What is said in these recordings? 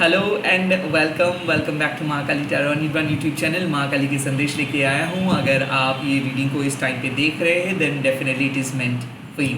Hello and welcome back to Mahakali tarot निब्रान YouTube channel. Mahakali के संदेश लेके आया हूँ। अगर आप ये रीडिंग को इस टाइम पे देख रहे हैं then definitely it is meant for you.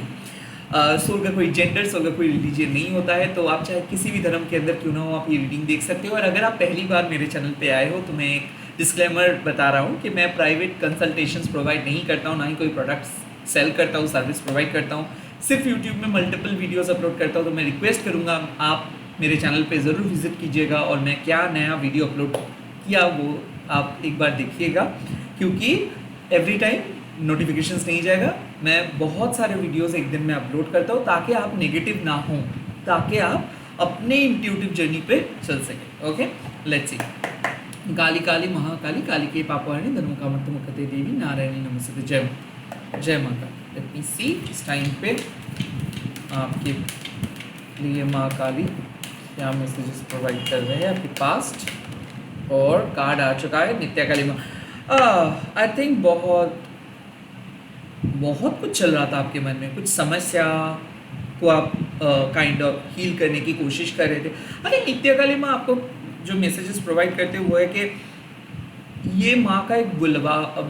Soul का कोई जेंडर, सोल का कोई रिलीजन नहीं होता है, तो आप चाहे किसी भी धर्म के अंदर क्यों ना हो, आप ये रीडिंग देख सकते हो। और अगर आप पहली बार मेरे चैनल पे आए हो तो मैं एक डिस्क्लेमर बता रहा हूँ कि मैं प्राइवेट कंसल्टेशंस प्रोवाइड नहीं करता हूँ, ना ही कोई प्रोडक्ट्स सेल करता हूँ, सर्विस प्रोवाइड करता हूँ। सिर्फ यूट्यूब में मल्टीपल वीडियोस अपलोड करता हूँ। तो मैं रिक्वेस्ट करूँगा आप मेरे चैनल पे ज़रूर विजिट कीजिएगा और मैं क्या नया वीडियो अपलोड किया वो आप एक बार देखिएगा, क्योंकि एवरी टाइम नोटिफिकेशंस नहीं जाएगा। मैं बहुत सारे वीडियोस एक दिन में अपलोड करता हूँ ताकि आप नेगेटिव ना हो, ताकि आप अपने इंट्यूटिव जर्नी पे चल सकें। Okay, let's see. Kali Kali Mahakali, Kali के पापवाणी धर्म कामर्थ मुखते देवी नारायणी नमस्ते। जय माता। लेट मी सी इस टाइम पे आपके लिए महाकाली क्या मैसेजेस प्रोवाइड कर रहे हैं आपके पास्ट। और कार्ड आ चुका है नित्या काली माँ। आई थिंक बहुत कुछ चल रहा था आपके मन में, कुछ समस्या को आप काइंड ऑफ हील करने की कोशिश कर रहे थे। अरे नित्या काली माँ आपको जो मैसेजेस प्रोवाइड करते हैं वो है कि ये माँ का एक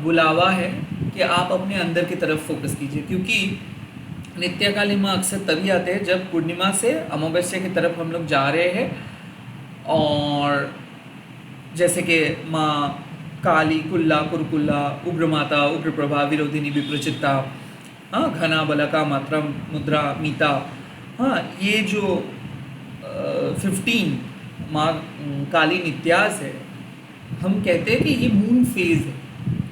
बुलावा है कि आप अपने अंदर की तरफ फोकस कीजिए, क्योंकि नित्या काली माँ अक्सर तभी आते हैं जब पूर्णिमा से अमावस्या की तरफ हम लोग जा रहे हैं। और जैसे कि माँ काली कुल्ला कुरकुल्ला, उग्र माता, उग्र प्रभा, विरोधिनी, विप्रचित्ता, हाँ, घना बलका, मात्रा, मुद्रा, मीता, हाँ, ये जो 15 माँ काली नित्यास है, हम कहते हैं कि ये मून फेज है।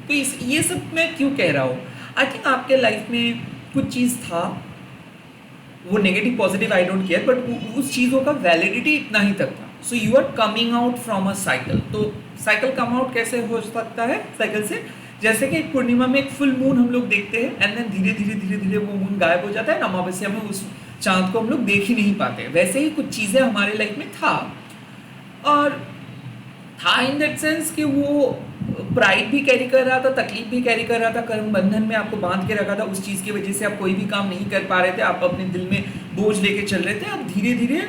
तो ये सब मैं क्यों कह रहा हूँ, आई थिंक आपके लाइफ में कुछ चीज़ था, वो negative positive I don't care, but उस चीज़ों का वैलिडिटी इतना ही तक था। So you are coming out from a cycle. तो साइकिल कम आउट कैसे हो सकता है साइकिल से? जैसे कि एक पूर्णिमा में एक फुल मून हम लोग देखते हैं एंड देन धीरे धीरे वो मून गायब हो जाता है, अमावस्या में उस चांद को हम लोग देख ही नहीं पाते। वैसे ही कुछ चीज़ें हमारे लाइफ में और था इन दैट सेंस कि वो प्राइड भी कैरी कर रहा था, तकलीफ भी कैरी कर रहा था, कर्म बंधन में आपको बांध के रखा था। उस चीज़ की वजह से आप कोई भी काम नहीं कर पा रहे थे, आप अपने दिल में बोझ लेके चल रहे थे। अब धीरे धीरे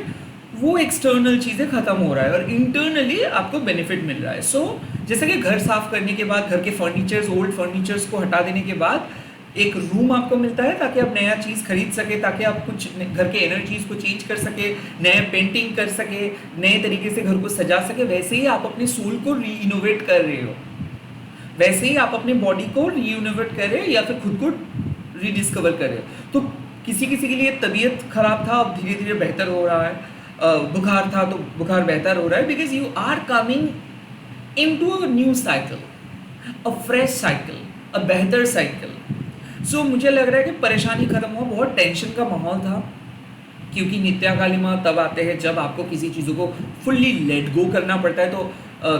वो एक्सटर्नल चीज़ें खत्म हो रहा है और इंटरनली आपको बेनिफिट मिल रहा है। सो जैसे कि घर साफ करने के बाद, घर के फर्नीचर्स, ओल्ड फर्नीचर्स को हटा देने के बाद एक रूम आपको मिलता है ताकि आप नया चीज़ खरीद सके, ताकि आप कुछ घर के एनर्जीज को चेंज कर सके, नए पेंटिंग कर सके, नए तरीके से घर को सजा सके। वैसे ही आप अपने सोल को रीइनोवेट कर रहे हो, वैसे ही आप अपने बॉडी को रीइनोवेट कर रहे हो या फिर खुद को रीडिस्कवर कर रहे हो। तो किसी किसी के लिए तबीयत खराब था, अब धीरे धीरे बेहतर हो रहा है। बुखार था तो बुखार बेहतर हो रहा है, because you are coming into a new cycle, a fresh cycle, a बेहतर साइकिल। सो मुझे लग रहा है कि परेशानी खत्म हुआ, बहुत टेंशन का माहौल था, क्योंकि नित्या काली माँ तब आते हैं जब आपको किसी चीज़ों को फुल्ली लेट गो करना पड़ता है। तो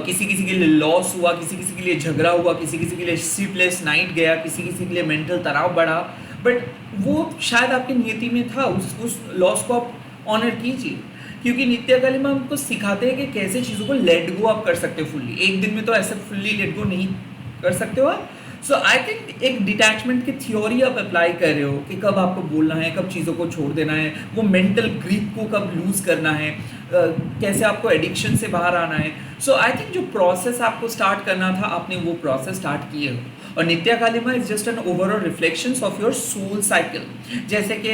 किसी किसी के लिए लॉस हुआ, किसी किसी के लिए झगड़ा हुआ, किसी किसी के लिए स्लीपलेस नाइट गया, किसी किसी के लिए मेंटल तनाव बढ़ा, बट वो शायद आपकी नियति में था। उस लॉस को आप ऑनर कीजिए, क्योंकि नित्या काली माँ हमको सिखाते हैं कि कैसे चीज़ों को लेट गो आप कर सकते हो फुल्ली। एक दिन में तो ऐसे फुल्ली लेट गो नहीं कर सकते हो आप। सो आई थिंक एक डिटैचमेंट की थ्योरी आप अप्लाई कर रहे हो कि कब आपको बोलना है, कब चीज़ों को छोड़ देना है, वो मेंटल ग्रिप को कब लूज़ करना है, कैसे आपको एडिक्शन से बाहर आना है। सो आई थिंक जो प्रोसेस आपको स्टार्ट करना था, आपने वो प्रोसेस स्टार्ट किए हो। और नित्या काली माँ is just an overall reflections of your soul cycle. जैसे कि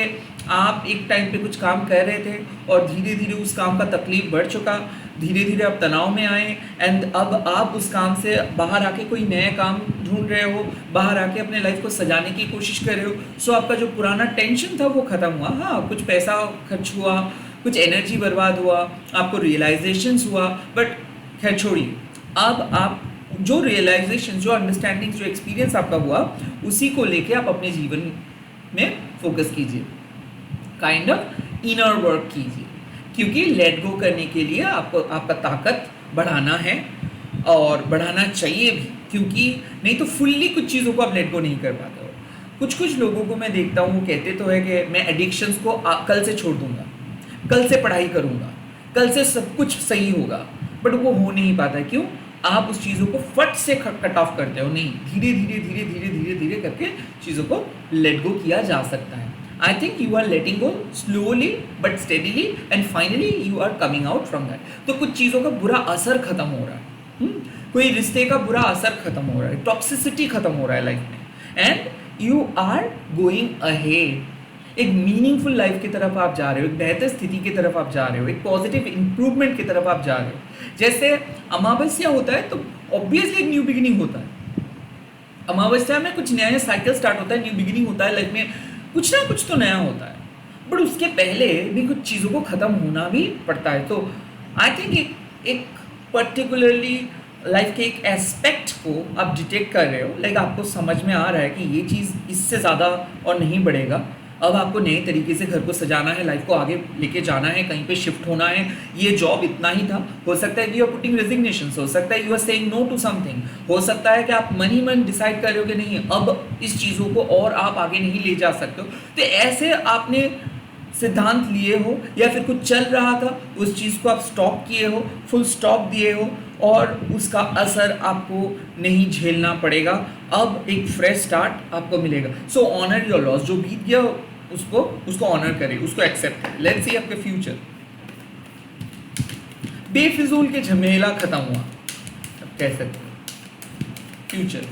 आप एक टाइम पे कुछ काम कर रहे थे और धीरे धीरे उस काम का तकलीफ बढ़ चुका, धीरे धीरे आप तनाव में आए एंड अब आप उस काम से बाहर आके कोई नया काम ढूंढ रहे हो, बाहर आके अपने लाइफ को सजाने की कोशिश कर रहे हो। सो आपका जो पुराना टेंशन था वो ख़त्म हुआ। हाँ, कुछ पैसा खर्च हुआ, कुछ एनर्जी बर्बाद हुआ, आपको रियलाइजेशंस हुआ, बट खैर छोड़िए। अब आप जो रियलाइजेशन, जो अंडरस्टैंडिंग, जो एक्सपीरियंस आपका हुआ, उसी को लेके आप अपने जीवन में फोकस कीजिए, काइंड ऑफ इनर वर्क कीजिए, क्योंकि लेट गो करने के लिए आपको आपका ताकत बढ़ाना है और बढ़ाना चाहिए भी, क्योंकि नहीं तो फुल्ली कुछ चीज़ों को आप लेट गो नहीं कर पाते हो। कुछ लोगों को मैं देखता हूँ, वो कहते तो है कि मैं एडिक्शंस को कल से छोड़ दूंगा, कल से पढ़ाई करूँगा, कल से सब कुछ सही होगा, बट वो हो नहीं पाता है। क्यों? आप उस चीज़ों को फट से कट ऑफ करते हो। नहीं, धीरे धीरे धीरे धीरे धीरे धीरे करके चीज़ों को लेट गो किया जा सकता है। I think you are letting go slowly but steadily and finally you are coming out from that. तो कुछ चीज़ों का बुरा असर खत्म हो रहा है, कोई रिश्ते का बुरा असर खत्म हो रहा है, टॉक्सिसिटी खत्म हो रहा है लाइफ में, and you are going ahead. एक मीनिंगफुल लाइफ की तरफ आप जा रहे हो, एक बेहतर स्थिति की तरफ आप जा रहे हो, एक पॉजिटिव इंप्रूवमेंट की तरफ आप जा रहे हो। जैसे अमावस्या होता है तो ऑब्वियसली एक न्यू बिगिनिंग होता है। अमावस्या में कुछ नया साइकिल स्टार्ट होता है, न्यू बिगिनिंग होता है, लाइफ में कुछ ना कुछ तो नया होता है, बट उसके पहले भी कुछ चीज़ों को ख़त्म होना भी पड़ता है। तो आई थिंक एक पर्टिकुलरली लाइफ के एक एस्पेक्ट को आप डिटेक्ट कर रहे हो, लाइक आपको समझ में आ रहा है कि ये चीज़ इससे ज़्यादा और नहीं बढ़ेगा, अब आपको नए तरीके से घर को सजाना है, लाइफ को आगे लेके जाना है, कहीं पे शिफ्ट होना है। ये जॉब इतना ही था, हो सकता है कि यू आर पुटिंग रेजिग्नेशन, हो सकता है you are saying no to something, हो सकता है कि आप मन ही मन डिसाइड कर रहे हो कि नहीं अब इस चीज़ों को और आप आगे नहीं ले जा सकते हो। तो ऐसे आपने सिद्धांत लिए हो या फिर कुछ चल रहा था उस चीज़ को आप स्टॉप किए हो, फुल स्टॉप दिए हो और उसका असर आपको नहीं झेलना पड़ेगा, अब एक फ्रेश स्टार्ट आपको मिलेगा। सो ऑनर योर लॉस, जो बीत गया उसको ऑनर करें, उसको एक्सेप्ट करें। लेट्स सी आपके फ्यूचर। बेफिजूल के झमेला खत्म हुआ, अब कह सकते हो फ्यूचर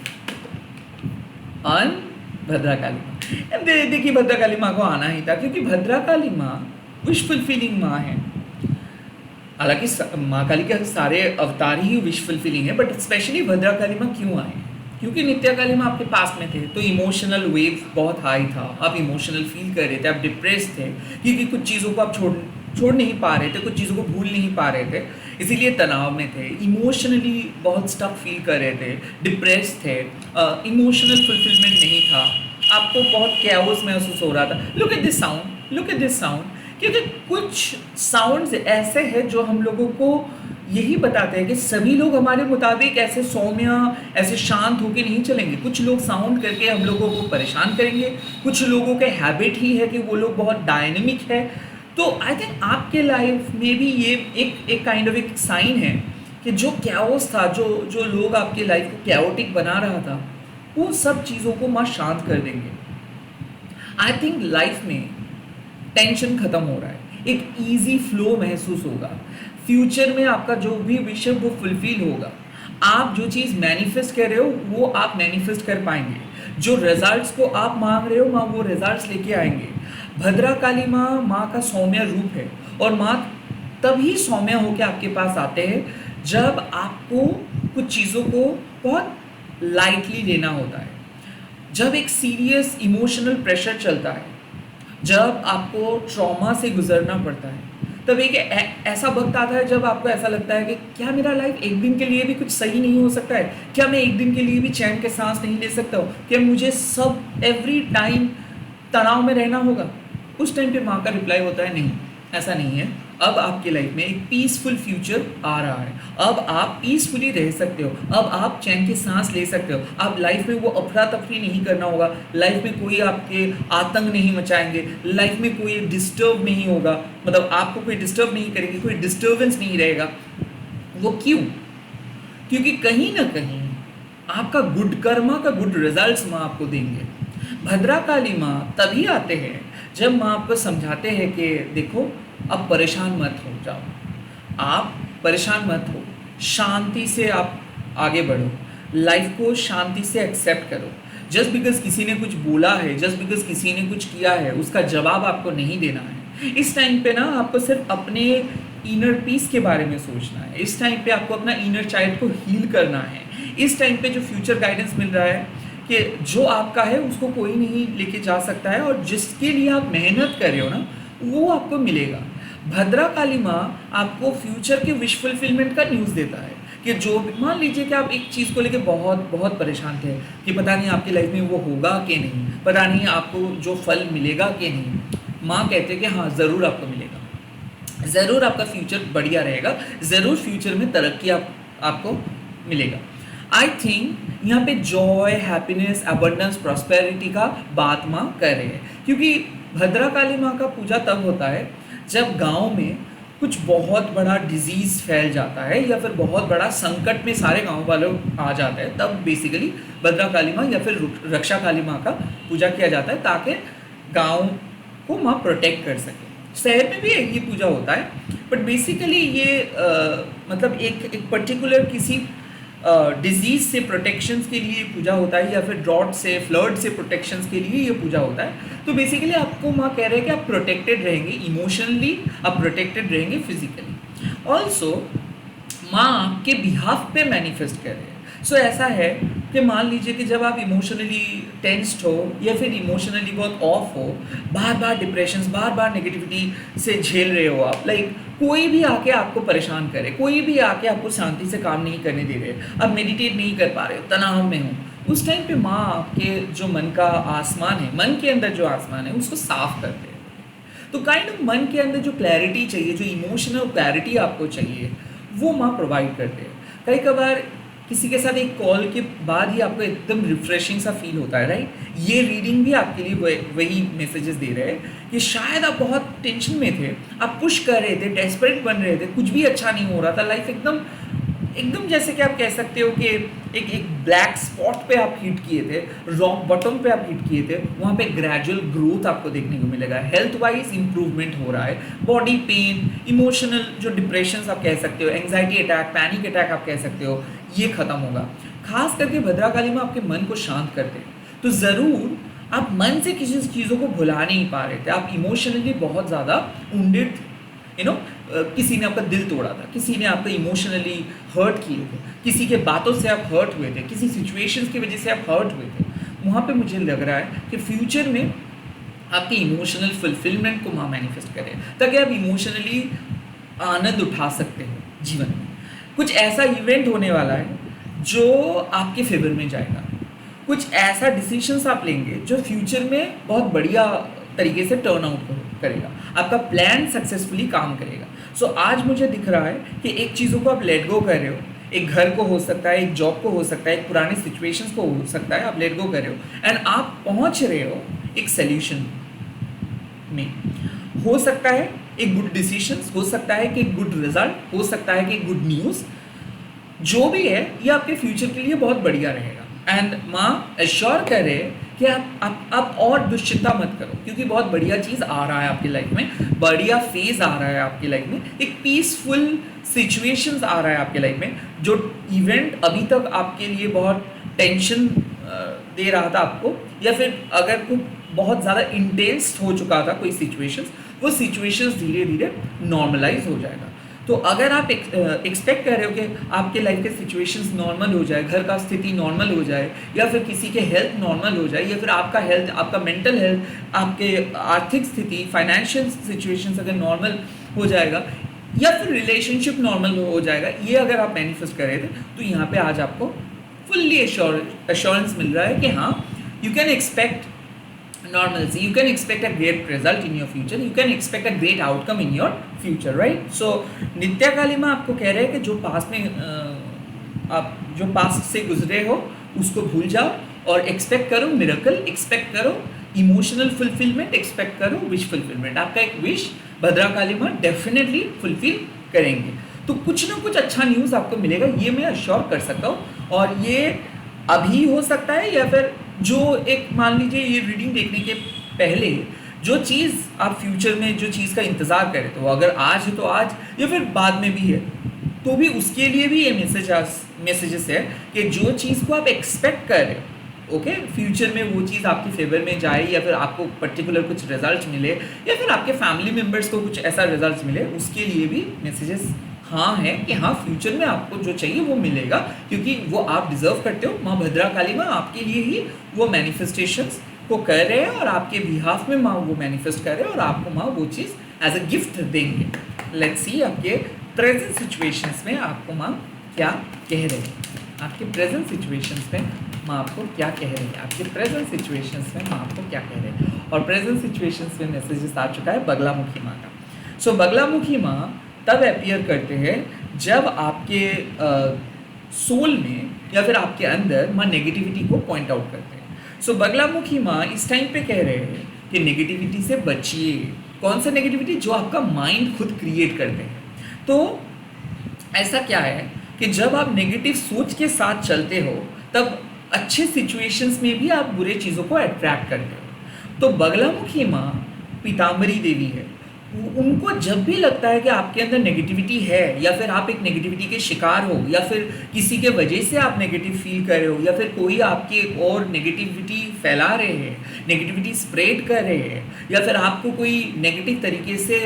ऑन भद्रकाली माँ। देखिए भद्रकाली माँ को आना ही था, क्योंकि भद्रकाली माँ विश फुलफिलिंग माँ है। हालांकि माँ काली के सारे अवतार ही विश फुलफिलिंग है, बट स्पेशली भद्रकाली माँ क्यों आए? क्योंकि नित्या काली माँ आपके पास में थे, तो इमोशनल वेव बहुत हाई था, आप इमोशनल फील कर रहे थे, आप डिप्रेस थे, क्योंकि कुछ चीज़ों को आप छोड़ नहीं पा रहे थे, कुछ चीज़ों को भूल नहीं पा रहे थे, इसीलिए तनाव में थे, इमोशनली बहुत स्टक फील कर रहे थे, डिप्रेस थे, इमोशनल फुलफिलमेंट नहीं था, आपको बहुत कैओस महसूस हो रहा था। Look at this sound, look at this sound, क्योंकि कुछ साउंड्स ऐसे हैं जो हम लोगों को यही बताते हैं कि सभी लोग हमारे मुताबिक ऐसे सौम्य, ऐसे शांत होकर नहीं चलेंगे। कुछ लोग साउंड करके हम लोगों को परेशान करेंगे, कुछ लोगों के हैबिट ही है कि वो लोग बहुत डायनेमिक है। तो आई थिंक आपके लाइफ में भी ये एक काइंड ऑफ एक साइन है कि जो कैओस था, जो लोग आपके लाइफ को कैओटिक बना रहा था, वो सब चीज़ों को माँ शांत कर देंगे। आई थिंक लाइफ में टेंशन खत्म हो रहा है, एक इजी फ्लो महसूस होगा, फ्यूचर में आपका जो भी विश है वो फुलफिल होगा, आप जो चीज़ मैनिफेस्ट कर रहे हो वो आप मैनिफेस्ट कर पाएंगे, जो रिजल्ट्स को आप मांग रहे हो माँ वो रिजल्ट्स लेके आएंगे। भद्रकाली माँ का सौम्य रूप है, और माँ तभी सौम्य होकर आपके पास आते हैं जब आपको कुछ चीज़ों को बहुत लाइटली लेना होता है, जब एक सीरियस इमोशनल प्रेशर चलता है, जब आपको ट्रॉमा से गुजरना पड़ता है, तब एक ऐसा वक्त आता है जब आपको ऐसा लगता है कि क्या मेरा लाइफ एक दिन के लिए भी कुछ सही नहीं हो सकता है? क्या मैं एक दिन के लिए भी चैन के सांस नहीं ले सकता हूँ? क्या मुझे सब एवरी टाइम तनाव में रहना होगा? उस टाइम पे माँ का रिप्लाई होता है नहीं, ऐसा नहीं है। अब आपके लाइफ में एक पीसफुल फ्यूचर आ रहा है, अब आप पीसफुली रह सकते हो, अब आप चैन की सांस ले सकते हो, अब लाइफ में वो अफरा तफरी नहीं करना होगा, लाइफ में कोई आपके आतंक नहीं मचाएंगे, लाइफ में कोई डिस्टर्ब नहीं होगा, मतलब आपको कोई डिस्टर्ब नहीं करेंगे, कोई डिस्टर्बेंस नहीं रहेगा। वो क्यों? क्योंकि कहीं ना कहीं आपका गुड कर्मा का गुड रिजल्ट्स माँ आपको देंगे। भद्रकाली माँ तभी आते हैं जब माँ आपको समझाते हैं कि देखो अब परेशान मत हो जाओ, आप परेशान मत हो, शांति से आप आगे बढ़ो, लाइफ को शांति से एक्सेप्ट करो। जस्ट बिकॉज किसी ने कुछ बोला है, जस्ट बिकॉज किसी ने कुछ किया है, उसका जवाब आपको नहीं देना है। इस टाइम पे ना आपको सिर्फ अपने इनर पीस के बारे में सोचना है, इस टाइम पे आपको अपना इनर चाइल्ड को हील करना है। इस टाइम पे जो फ्यूचर गाइडेंस मिल रहा है कि जो आपका है उसको कोई नहीं लेके जा सकता है, और जिसके लिए आप मेहनत कर रहे हो ना वो आपको मिलेगा। भद्रकाली माँ आपको फ्यूचर के विश फुलफिलमेंट का न्यूज़ देता है कि जो मान लीजिए कि आप एक चीज़ को लेके बहुत बहुत परेशान थे कि पता नहीं आपकी लाइफ में वो होगा कि नहीं, पता नहीं आपको जो फल मिलेगा कि नहीं, माँ कहते हैं कि हाँ ज़रूर आपको मिलेगा, ज़रूर आपका फ्यूचर बढ़िया रहेगा, ज़रूर फ्यूचर में तरक्की आपको मिलेगा। आई थिंक यहाँ पे जॉय, हैप्पीनेस, अबंडेंस, प्रॉस्पेरिटी का बात माँ कर रहे हैं, क्योंकि भद्रकाली माँ का पूजा तब होता है जब गांव में कुछ बहुत बड़ा डिजीज़ फैल जाता है या फिर बहुत बड़ा संकट में सारे गांव वालों आ जाते हैं, तब बेसिकली भद्रकाली माँ या फिर रक्षा काली माँ का पूजा किया जाता है ताकि गांव को माँ प्रोटेक्ट कर सके। शहर में भी ये पूजा होता है, बट बेसिकली ये मतलब एक पर्टिकुलर किसी डिजीज से प्रोटेक्शन के लिए पूजा होता है, या फिर ड्रॉट से, फ्लड से प्रोटेक्शन के लिए ये पूजा होता है। तो बेसिकली आपको माँ कह रहे हैं कि आप प्रोटेक्टेड रहेंगे इमोशनली, आप प्रोटेक्टेड रहेंगे फिजिकली। ऑल्सो माँ आपके बिहाफ पे मैनिफेस्ट कर रहे हैं। सो ऐसा है कि मान लीजिए कि जब आप इमोशनली टेंस्ड हो या फिर इमोशनली बहुत ऑफ हो, बार बार डिप्रेशन, बार बार नेगेटिविटी से झेल रहे हो आप, लाइक कोई भी आके आपको परेशान करे, कोई भी आके आपको शांति से काम नहीं करने दे रहे, आप मेडिटेट नहीं कर पा रहे हो, तनाव में हो, उस टाइम पे माँ आपके जो मन का आसमान है, मन के अंदर जो आसमान है, उसको साफ करते हैं। तो काइंड ऑफ मन के अंदर जो क्लैरिटी चाहिए, जो इमोशनल क्लैरिटी आपको चाहिए, वो माँ प्रोवाइड करते हैं। कई कबार किसी के साथ एक कॉल के बाद ही आपको एकदम रिफ्रेशिंग सा फील होता है, राइट। ये रीडिंग भी आपके लिए वही मैसेजेस दे रहे हैं कि शायद आप बहुत टेंशन में थे, आप पुश कर रहे थे, डेस्परेट बन रहे थे, कुछ भी अच्छा नहीं हो रहा था, लाइफ एकदम एकदम जैसे कि आप कह सकते हो कि एक ब्लैक स्पॉट पे आप हिट किए थे, रॉक बॉटम पे आप हिट किए थे। वहाँ पे ग्रेजुअल ग्रोथ आपको देखने को मिलेगा, हेल्थ वाइज इंप्रूवमेंट हो रहा है, बॉडी पेन, इमोशनल जो डिप्रेशन आप कह सकते हो, एंग्जाइटी अटैक, पैनिक अटैक आप कह सकते हो, ये खत्म होगा। खास करके भद्रकाली में आपके मन को शांत करते हैं। तो ज़रूर आप मन से किसी चीज़ों को भुला नहीं पा रहे थे, आप इमोशनली बहुत ज़्यादा वुंडेड थे, किसी ने आपका दिल तोड़ा था, किसी ने आपको इमोशनली हर्ट किए थे, किसी के बातों से आप हर्ट हुए थे, किसी सिचुएशंस की वजह से आप हर्ट हुए थे। वहाँ पे मुझे लग रहा है कि फ्यूचर में आपकी इमोशनल फुलफिलमेंट को माँ मैनिफेस्ट करें, ताकि आप इमोशनली आनंद उठा सकते हो जीवन में। कुछ ऐसा इवेंट होने वाला है जो आपके फेवर में जाएगा, कुछ ऐसा डिसीजंस आप लेंगे जो फ्यूचर में बहुत बढ़िया तरीके से टर्न आउट करेगा, आपका प्लान सक्सेसफुली काम करेगा। सो आज मुझे दिख रहा है कि एक चीज़ों को आप लेट गो कर रहे हो, एक घर को हो सकता है, एक जॉब को हो सकता है, एक पुरानी सिचुएशंस को हो सकता है, आप लेट गो कर रहे हो एंड आप पहुंच रहे हो एक सोल्यूशन में। हो सकता है एक गुड डिसीजंस, हो सकता है कि एक गुड रिजल्ट, हो सकता है कि गुड न्यूज़, जो भी है ये आपके फ्यूचर के लिए बहुत बढ़िया रहेगा। एंड माँ एश्योर करे कि आप और दुश्चिंता मत करो, क्योंकि बहुत बढ़िया चीज़ आ रहा है आपकी लाइफ में, बढ़िया फेज आ रहा है आपकी लाइफ में, एक पीसफुल सिचुएशंस आ रहा है आपकी लाइफ में। जो इवेंट अभी तक आपके लिए बहुत टेंशन दे रहा था आपको, या फिर अगर कोई बहुत ज़्यादा इंटेंस हो चुका था कोई सिचुएशंस, वो सिचुएशंस धीरे धीरे नॉर्मलाइज हो जाएगा। तो अगर आप एक्सपेक्ट कर रहे हो कि आपके लाइफ के सिचुएशंस नॉर्मल हो जाए, घर का स्थिति नॉर्मल हो जाए, या फिर किसी के हेल्थ नॉर्मल हो जाए, या फिर आपका हेल्थ, आपका मेंटल हेल्थ, आपके आर्थिक स्थिति, फाइनेंशियल सिचुएशंस अगर नॉर्मल हो जाएगा, या फिर रिलेशनशिप नॉर्मल हो जाएगा, ये अगर आप मैनिफेस्ट कर रहे थे, तो यहाँ पे आज आपको फुल्ली एश्योरेंस मिल रहा है कि हाँ, you can expect normalcy, you can expect a great result in your future, you can expect a great outcome in your future, right? So नित्या काली माँ आपको कह रहे हैं कि जो पास में आप जो पास से गुजरे हो उसको भूल जाओ और एक्सपेक्ट करो मिरेकल, एक्सपेक्ट करो इमोशनल फुलफिलमेंट, एक्सपेक्ट करो विश फुलफिलमेंट। आपका एक विश भद्रा काली माँ डेफिनेटली फुलफिल करेंगे। तो कुछ ना कुछ अच्छा न्यूज़ आपको मिलेगा, ये मैं अश्योर कर सकता हूँ। और ये अभी हो सकता है, या फिर जो एक मान लीजिए ये रीडिंग देखने के पहले जो चीज़ आप फ्यूचर में जो चीज़ का इंतज़ार करें, तो अगर आज है तो आज, या फिर बाद में भी है तो भी उसके लिए भी ये मैसेजेस है कि जो चीज़ को आप एक्सपेक्ट कर रहे हो, ओके, फ्यूचर में वो चीज़ आपके फेवर में जाए, या फिर आपको पर्टिकुलर कुछ रिजल्ट मिले, या फिर आपके फैमिली मेम्बर्स को कुछ ऐसा रिजल्ट मिले, उसके लिए भी मैसेजेस हाँ है कि हाँ फ्यूचर में आपको जो चाहिए वो मिलेगा, क्योंकि वो आप डिजर्व करते हो। माँ भद्रा काली माँ आपके लिए ही वो मैनिफेस्टेशंस को कर रहे हैं, और आपके बिहाफ में माँ वो मैनिफेस्ट कर रहे हैं, और आपको माँ वो चीज़ एज अ गिफ्ट देंगे। लेट्स सी आपके प्रेजेंट सिचुएशंस में आपको माँ क्या कह रहे हैं, आपके प्रेजेंट सिचुएशंस में माँ आपको क्या कह रही है, आपके प्रेजेंट सिचुएशंस में माँ आपको क्या कह रहे हैं। और प्रेजेंट सिचुएशंस में मैसेजेस आ चुका है बगलामुखी माँ का। सो बगलामुखी माँ तब अपीयर करते हैं जब आपके सोल में या फिर आपके अंदर माँ नेगेटिविटी को पॉइंट आउट करते हैं। सो बगलामुखी माँ इस टाइम पे कह रहे हैं कि नेगेटिविटी से बचिए। कौन सा नेगेटिविटी? जो आपका माइंड खुद क्रिएट करते हैं। तो ऐसा क्या है कि जब आप नेगेटिव सोच के साथ चलते हो तब अच्छे सिचुएशंस में भी आप बुरे चीज़ों को अट्रैक्ट करते हो। तो बगलामुखी माँ पीताम्बरी देवी है, उनको जब भी लगता है कि आपके अंदर नेगेटिविटी है, या फिर आप एक नेगेटिविटी के शिकार हो, या फिर किसी के वजह से आप नेगेटिव फील कर रहे हो, या फिर कोई आपकी और नेगेटिविटी फैला रहे हैं, नेगेटिविटी स्प्रेड कर रहे हैं, या फिर आपको कोई नेगेटिव तरीके से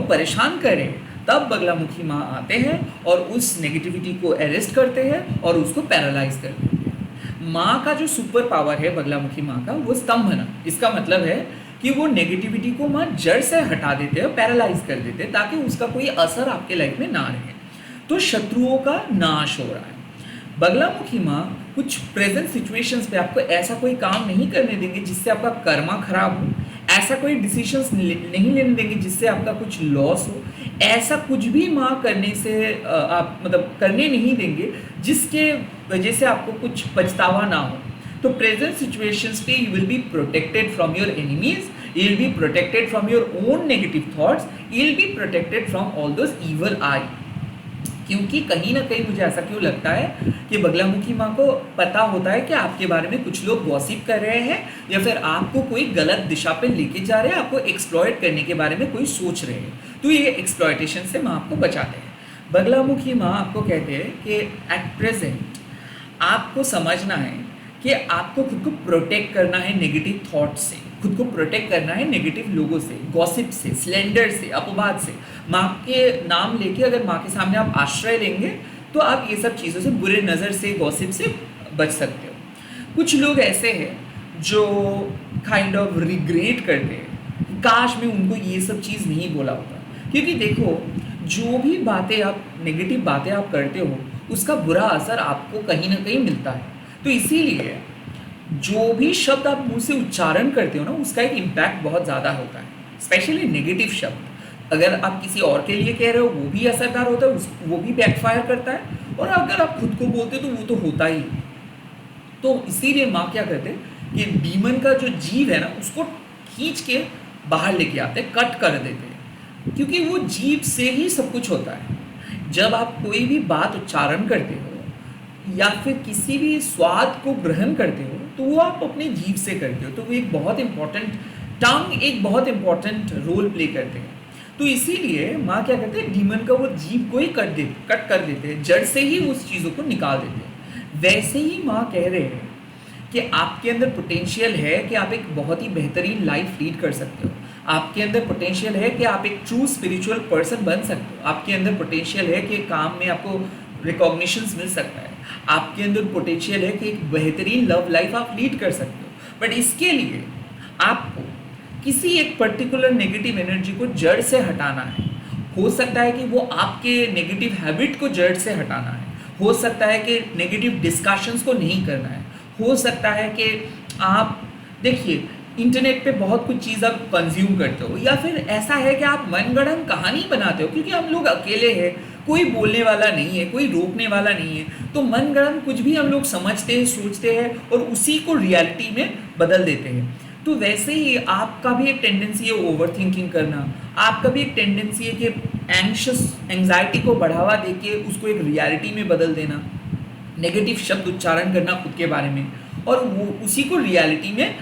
परेशान कर रहे हैं, तब बगलामुखी माँ आते हैं और उस नेगेटिविटी को अरेस्ट करते हैं और उसको पैरालाइज कर देते हैं। माँ का जो सुपर पावर है बगलामुखी माँ का, वो स्तंभना। इसका मतलब है कि वो नेगेटिविटी को माँ जड़ से हटा देते हैं, पैरालाइज कर देते हैं, ताकि उसका कोई असर आपके लाइफ में ना रहे। तो शत्रुओं का नाश हो रहा है। बगलामुखी माँ कुछ प्रेजेंट सिचुएशंस पे आपको ऐसा कोई काम नहीं करने देंगे जिससे आपका कर्मा खराब हो, ऐसा कोई डिसीजंस नहीं लेने देंगे जिससे आपका कुछ लॉस हो, ऐसा कुछ भी माँ करने से आप करने नहीं देंगे जिसके वजह से आपको कुछ पछतावा ना हो। तो प्रेजेंट सिचुएशंस पे you will be protected from your enemies, you will be protected from your own negative thoughts, you will be protected from all those evil eye. क्योंकि कहीं ना कहीं मुझे ऐसा क्यों लगता है कि बगलामुखी माँ को पता होता है कि आपके बारे में कुछ लोग गॉसिप कर रहे हैं, या फिर आपको कोई गलत दिशा पे लेके जा रहे हैं, आपको एक्सप्लॉइट करने के बारे में कोई सोच रहे हैं। तो ये एक्सप्लॉइटेशन से माँ आपको बचाते हैं। बगलामुखी माँ आपको कहते हैं कि एट प्रेजेंट आपको समझना है कि आपको खुद को प्रोटेक्ट करना है नेगेटिव थॉट से, खुद को प्रोटेक्ट करना है नेगेटिव लोगों से, गॉसिप से, स्लेंडर से, अपवाद से। माँ के नाम लेके अगर माँ के सामने आप आश्रय लेंगे तो आप ये सब चीज़ों से, बुरे नज़र से, गॉसिप से बच सकते हो। कुछ लोग ऐसे हैं जो काइंड ऑफ रिग्रेट करते हैं, काश में उनको ये सब चीज़ नहीं बोला होता। क्योंकि देखो, जो भी बातें आप, नेगेटिव बातें आप करते हो, उसका बुरा असर आपको कहीं ना कहीं मिलता है। तो इसीलिए जो भी शब्द आप मुंह से उच्चारण करते हो ना, उसका एक इम्पैक्ट बहुत ज़्यादा होता है। स्पेशली नेगेटिव शब्द अगर आप किसी और के लिए कह रहे हो, वो भी असरदार होता है, वो भी बैकफायर करता है, और अगर आप खुद को बोलते हो तो वो तो होता ही। तो इसीलिए माँ क्या कहते हैं कि डीमन का जो जीव है ना, उसको खींच के बाहर लेके आते हैं, कट कर देते हैं, क्योंकि वो जीव से ही सब कुछ होता है। जब आप कोई भी बात उच्चारण करते हो या फिर किसी भी स्वाद को ग्रहण करते हो, तो वो आप अपने जीव से करते हो। तो वो एक बहुत इंपॉर्टेंट, टंग एक बहुत इंपॉर्टेंट रोल प्ले करते हैं। तो इसीलिए माँ क्या करते हैं, डीमन का वो जीव को ही कट कर देते हैं, जड़ से ही उस चीज़ों को निकाल देते हैं। वैसे ही माँ कह रहे हैं कि आपके अंदर पोटेंशियल है कि आप एक बहुत ही बेहतरीन लाइफ लीड कर सकते हो। आपके अंदर पोटेंशियल है कि आप एक ट्रू स्पिरिचुअल पर्सन बन सकते हो। आपके अंदर पोटेंशियल है कि काम में आपको रिकॉग्निशंस मिल सकता है। आपके अंदर पोटेंशियल है कि एक बेहतरीन लव लाइफ आप लीड कर सकते हो। बट इसके लिए आपको किसी एक पर्टिकुलर नेगेटिव एनर्जी को जड़ से हटाना है। हो सकता है कि वो आपके नेगेटिव हैबिट को जड़ से हटाना है, हो सकता है कि नेगेटिव डिस्कशंस को नहीं करना है, हो सकता है कि आप देखिए इंटरनेट पे बहुत कुछ चीज़ आप कंज्यूम करते हो, या फिर ऐसा है कि आप मनगढ़ंत कहानी बनाते हो, क्योंकि हम लोग अकेले हैं, कोई बोलने वाला नहीं है, कोई रोकने वाला नहीं है, तो मनगढ़ंत कुछ भी हम लोग समझते हैं, सोचते हैं और उसी को रियलिटी में बदल देते हैं। तो वैसे ही आपका भी एक टेंडेंसी है ओवर थिंकिंग करना, आपका भी एक टेंडेंसी है कि एंग्जाइटी को बढ़ावा देके उसको एक रियलिटी में बदल देना, नेगेटिव शब्द उच्चारण करना खुद के बारे में, और वो उसी को रियलिटी में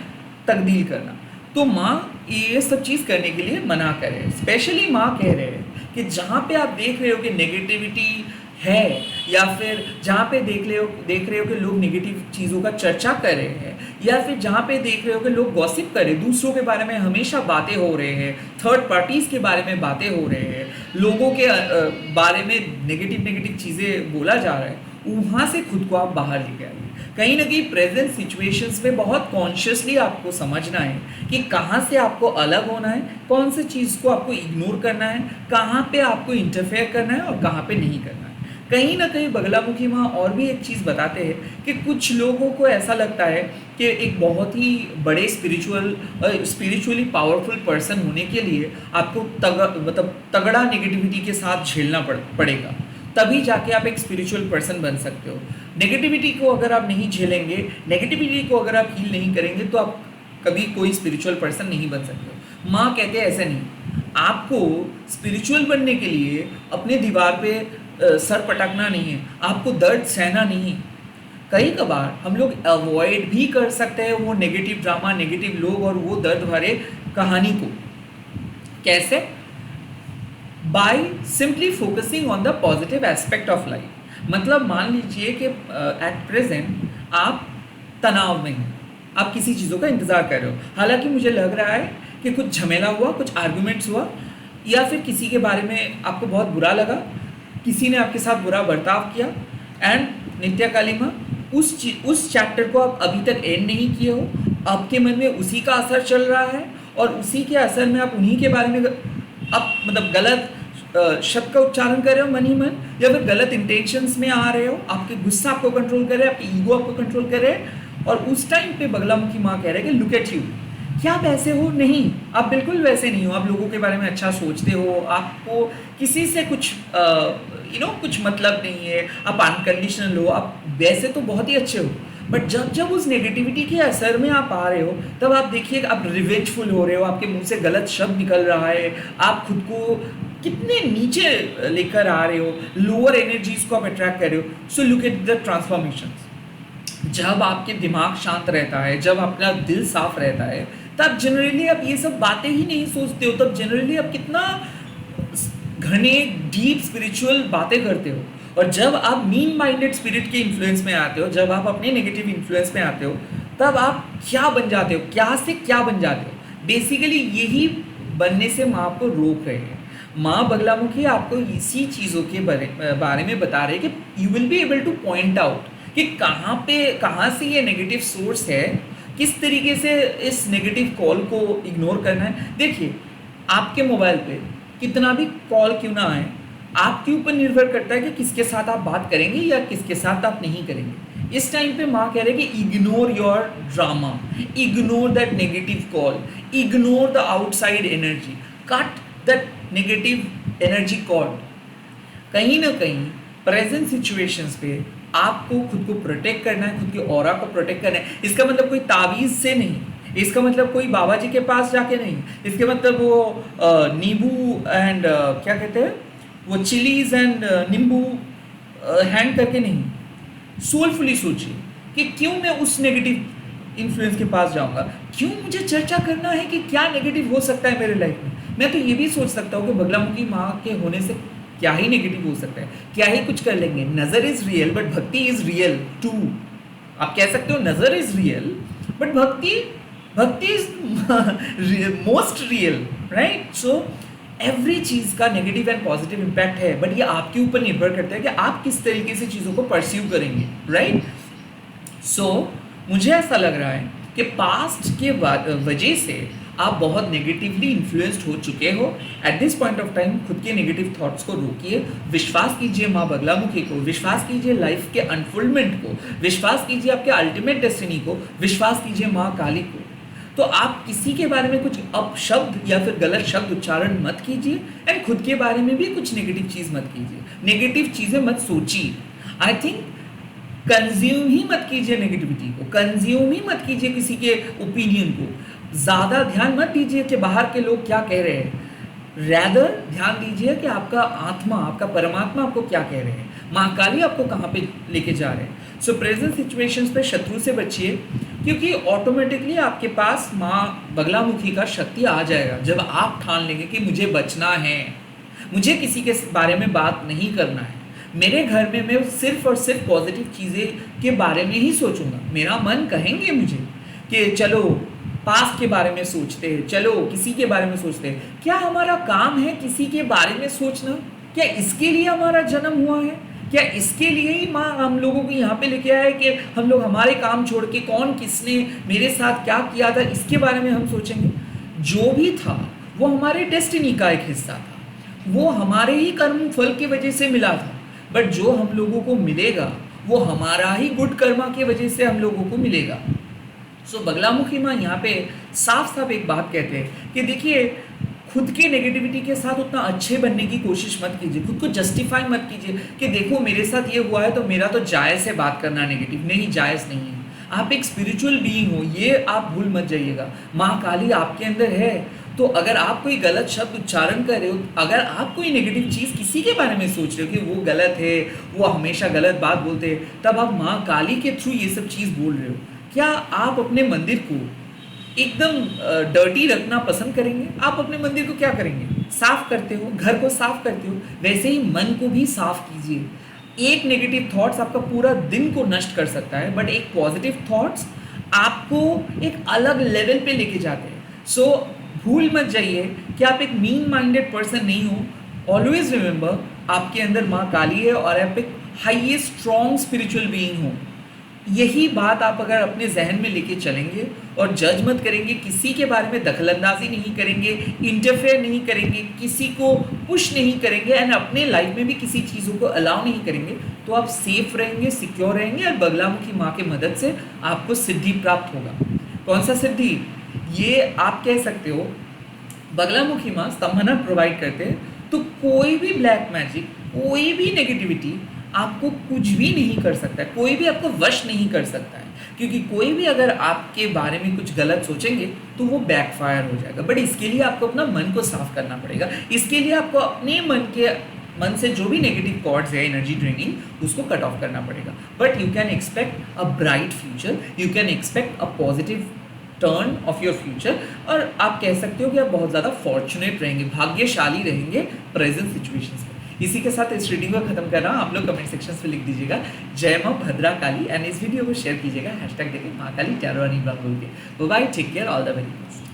तब्दील करना। तो माँ ये सब चीज़ करने के लिए मना कर रहे हैं। स्पेशली माँ कह रहे हैं कि जहाँ पे आप देख रहे हो कि नेगेटिविटी है, या फिर जहाँ पे देख रहे हो कि लोग नेगेटिव चीज़ों का चर्चा कर रहे हैं, या फिर जहाँ पे देख रहे हो कि लोग गॉसिप कर रहे हैं, दूसरों के बारे में हमेशा बातें हो रहे हैं, थर्ड पार्टीज़ के बारे में बातें हो रहे हैं, लोगों के बारे में नेगेटिव चीज़ें बोला जा रहा है, वहाँ से खुद को आप बाहर लेके आइए। कहीं ना कहीं प्रेजेंट सिचुएशंस में बहुत कॉन्शियसली आपको समझना है कि कहाँ से आपको अलग होना है, कौन सी चीज़ को आपको इग्नोर करना है, कहाँ पे आपको इंटरफेयर करना है और कहाँ पे नहीं करना है। कहीं ना कहीं बगलामुखी माँ और भी एक चीज़ बताते हैं कि कुछ लोगों को ऐसा लगता है कि एक बहुत ही बड़े स्पिरिचुअली पावरफुल पर्सन होने के लिए आपको तगड़ा नेगेटिविटी के साथ झेलना पड़ेगा, तभी जाके आप एक स्पिरिचुअल पर्सन बन सकते हो। नेगेटिविटी को अगर आप नहीं झेलेंगे, नेगेटिविटी को अगर आप हील नहीं करेंगे, तो आप कभी कोई स्पिरिचुअल पर्सन नहीं बन सकते हो। माँ कहते हैं ऐसा नहीं, आपको स्पिरिचुअल बनने के लिए अपने दीवार पे सर पटकना नहीं है, आपको दर्द सहना नहीं है। कई कबार हम लोग अवॉइड भी कर सकते हैं वो नेगेटिव ड्रामा, नेगेटिव लोग और वो दर्द भरे कहानी को। कैसे? By simply focusing on the positive aspect of life. मतलब मान लीजिए कि एट प्रेजेंट आप तनाव में हैं, आप किसी चीज़ों का इंतज़ार कर रहे हो, हालांकि मुझे लग रहा है कि कुछ झमेला हुआ, कुछ आर्गुमेंट्स हुआ, या फिर किसी के बारे में आपको बहुत बुरा लगा, किसी ने आपके साथ बुरा बर्ताव किया, एंड नित्य कालिमा उस चैप्टर को आप अभी तक एंड नहीं किए हो, आपके मन में उसी का असर चल रहा है, और उसी के असर में आप उन्हीं के बारे में आप मतलब गलत शब्द का उच्चारण कर रहे हो मन ही मन, या फिर गलत इंटेंशंस में आ रहे हो, आपके गुस्सा आपको कंट्रोल कर रहे हैं, आपकी ईगो आपको कंट्रोल कर रहे हैं, और उस टाइम पे बगलामुखी माँ कह रहे हैं कि लुक एट यू, क्या आप ऐसे हो? नहीं, आप बिल्कुल वैसे नहीं हो। आप लोगों के बारे में अच्छा सोचते हो, आपको किसी से कुछ कुछ मतलब नहीं है, आप अनकंडीशनल हो, आप वैसे तो बहुत ही अच्छे हो, बट जब जब उस नेगेटिविटी के असर में आप आ रहे हो, तब आप देखिए आप रिवेंजफुल हो रहे हो, आपके मुंह से गलत शब्द निकल रहा है, आप खुद को कितने नीचे लेकर आ रहे हो, लोअर एनर्जीज को आप अट्रैक्ट कर रहे हो। So look at the transformation. जब आपके दिमाग शांत रहता है, जब आपका दिल साफ रहता है, तब जनरली आप ये सब बातें ही नहीं सोचते हो, तब जनरली आप कितना घने डीप स्पिरिचुअल बातें करते हो। और जब आप मीन माइंडेड स्पिरिट के इन्फ्लुएंस में आते हो, जब आप अपने नेगेटिव इन्फ्लुएंस में आते हो, तब आप क्या बन जाते हो, क्या से क्या बन जाते हो। बेसिकली यही बनने से माँ आपको रोक रहे हैं। माँ बगलामुखी आपको इसी चीज़ों के बारे में बता रहे हैं कि you will be able two point out कि कहाँ से ये नेगेटिव सोर्स है, किस तरीके से इस नेगेटिव कॉल को इग्नोर करना है। देखिए, आपके मोबाइल पे कितना भी कॉल क्यों ना आए, आपके ऊपर निर्भर करता है कि किसके साथ आप बात करेंगे या किसके साथ आप नहीं करेंगे। इस टाइम पे माँ कह रहे हैं कि ignore your drama, ignore that negative call, ignore the outside energy, cut that negative energy cord. कहीं ना कहीं प्रेजेंट सिचुएशंस पे आपको खुद को प्रोटेक्ट करना है, खुद के ऑरा को प्रोटेक्ट करना है। इसका मतलब कोई तावीज़ से नहीं, इसका मतलब कोई बाबा जी के पास जाके नहीं, इसके मतलब वो नींबू एंड क्या कहते हैं वो चिलीज एंड नींबू हैंड करके नहीं। सोलफुली सोचिए कि क्यों मैं उस नेगेटिव इन्फ्लुएंस के पास जाऊंगा, क्यों मुझे चर्चा करना है कि क्या नेगेटिव हो सकता है मेरे लाइफ में। मैं तो ये भी सोच सकता हूँ कि बगलामुखी माँ के होने से क्या ही नेगेटिव हो सकता है, क्या ही कुछ कर लेंगे। Nazar is real but bhakti is real too. आप कह सकते हो nazar is real but bhakti is most real, right. So every चीज़ का नेगेटिव एंड पॉजिटिव इम्पैक्ट है, बट ये आपके ऊपर निर्भर करता है कि आप किस तरीके से चीज़ों को परस्यू करेंगे, राइट। सो मुझे ऐसा लग रहा है कि पास्ट के वजह से आप बहुत नेगेटिवली इन्फ्लुएंस्ड हो चुके हो। At this point of time खुद के नेगेटिव थॉट्स को रोकिए, विश्वास कीजिए माँ बगलामुखी को, विश्वास कीजिए लाइफ के अनफोल्डमेंट को, विश्वास कीजिए आपके अल्टीमेट डेस्टिनी को, विश्वास कीजिए माँ काली को। तो आप किसी के बारे में कुछ अपशब्द या फिर गलत शब्द उच्चारण मत कीजिए, एंड खुद के बारे में भी कुछ नेगेटिव चीज़ मत कीजिए, नेगेटिव चीज़ें मत सोचिए। आई थिंक कंज्यूम ही मत कीजिए नेगेटिविटी को, कंज्यूम ही मत कीजिए किसी के ओपिनियन को, ज़्यादा ध्यान मत दीजिए कि बाहर के लोग क्या कह रहे हैं, रैदर ध्यान दीजिए कि आपका आत्मा, आपका परमात्मा आपको क्या कह रहे हैं, माँ काली आपको कहाँ पे लेके जा रहे हैं। सो प्रेजेंट सिचुएशंस पे शत्रु से बचिए, क्योंकि ऑटोमेटिकली आपके पास माँ बगलामुखी का शक्ति आ जाएगा जब आप ठान लेंगे कि मुझे बचना है, मुझे किसी के बारे में बात नहीं करना है, मेरे घर में मैं सिर्फ और सिर्फ पॉजिटिव चीज़ें के बारे में ही सोचूंगा। मेरा मन कहेंगे मुझे कि चलो पास्ट के बारे में सोचते हैं, चलो किसी के बारे में सोचते हैं। क्या हमारा काम है किसी के बारे में सोचना? क्या इसके लिए हमारा जन्म हुआ है? क्या इसके लिए ही माँ हम लोगों को यहाँ पे लेके आए कि हम लोग हमारे काम छोड़ के कौन किसने मेरे साथ क्या किया था इसके बारे में हम सोचेंगे? जो भी था वो हमारे डेस्टिनी का एक हिस्सा था, वो हमारे ही कर्म फल की वजह से मिला था, बट जो हम लोगों को मिलेगा वो हमारा ही गुड कर्मा की वजह से हम लोगों को मिलेगा। सो बगलामुखी माँ यहाँ पे साफ साफ एक बात कहते हैं कि देखिए, खुद की नेगेटिविटी के साथ उतना अच्छे बनने की कोशिश मत कीजिए, खुद को जस्टिफाई मत कीजिए कि देखो मेरे साथ ये हुआ है तो मेरा तो जायज़ है बात करना नेगेटिव। नहीं, जायज़ नहीं है। आप एक स्पिरिचुअल बीइंग हो, ये आप भूल मत जाइएगा। माँ काली आपके अंदर है, तो अगर आप कोई गलत शब्द उच्चारण कर रहे हो, अगर आप कोई नेगेटिव चीज़ किसी के बारे में सोच रहे हो कि वो गलत है, वो हमेशा गलत बात बोलते हैं, तब आप माँ काली के थ्रू ये सब चीज़ बोल रहे हो। क्या आप अपने मंदिर को एकदम डर्टी रखना पसंद करेंगे, आप अपने मंदिर को क्या करेंगे, साफ करते हो, घर को साफ करते हो, वैसे ही मन को भी साफ कीजिए। एक नेगेटिव थॉट्स आपका पूरा दिन को नष्ट कर सकता है, बट एक पॉजिटिव थॉट्स आपको एक अलग लेवल पे लेके जाते हैं। सो भूल मत जाइए कि आप एक मीन माइंडेड पर्सन नहीं हो। ऑलवेज रिमेंबर, आपके अंदर माँ काली है और आप एक हाईएस्ट स्ट्रॉन्ग स्पिरिचुअल बीइंग हो। यही बात आप अगर अपने जहन में लेके चलेंगे और जज मत करेंगे, किसी के बारे में दखलंदाजी नहीं करेंगे, इंटरफेयर नहीं करेंगे, किसी को पुश नहीं करेंगे एंड अपने लाइफ में भी किसी चीज़ों को अलाउ नहीं करेंगे, तो आप सेफ रहेंगे, सिक्योर रहेंगे और बगलामुखी माँ की मदद से आपको सिद्धि प्राप्त होगा। कौन सा सिद्धि? ये आप कह सकते हो, बगलामुखी माँ स्तंभना प्रोवाइड करते हैं, तो कोई भी ब्लैक मैजिक, कोई भी नेगेटिविटी आपको कुछ भी नहीं कर सकता है, कोई भी आपको वश नहीं कर सकता है, क्योंकि कोई भी अगर आपके बारे में कुछ गलत सोचेंगे तो वो बैकफायर हो जाएगा। बट इसके लिए आपको अपना मन को साफ करना पड़ेगा, इसके लिए आपको अपने मन से जो भी नेगेटिव थॉट्स है, एनर्जी ड्रेनिंग, उसको कट ऑफ करना पड़ेगा। But you can expect a bright future, you can expect a positive turn off your future, और आप कह सकते हो कि आप बहुत ज़्यादा फॉर्चुनेट रहेंगे, भाग्यशाली रहेंगे प्रेजेंट सिचुएशंस में। इसी के साथ इस रीडिंग को खत्म कर रहा हूँ। आप लोग कमेंट सेक्शन में लिख दीजिएगा जय माँ भद्रा काली एंड इस वीडियो को शेयर कीजिएगा हैशटैग देके माँ काली टैरो बोल के। Bye, take care, all the very best.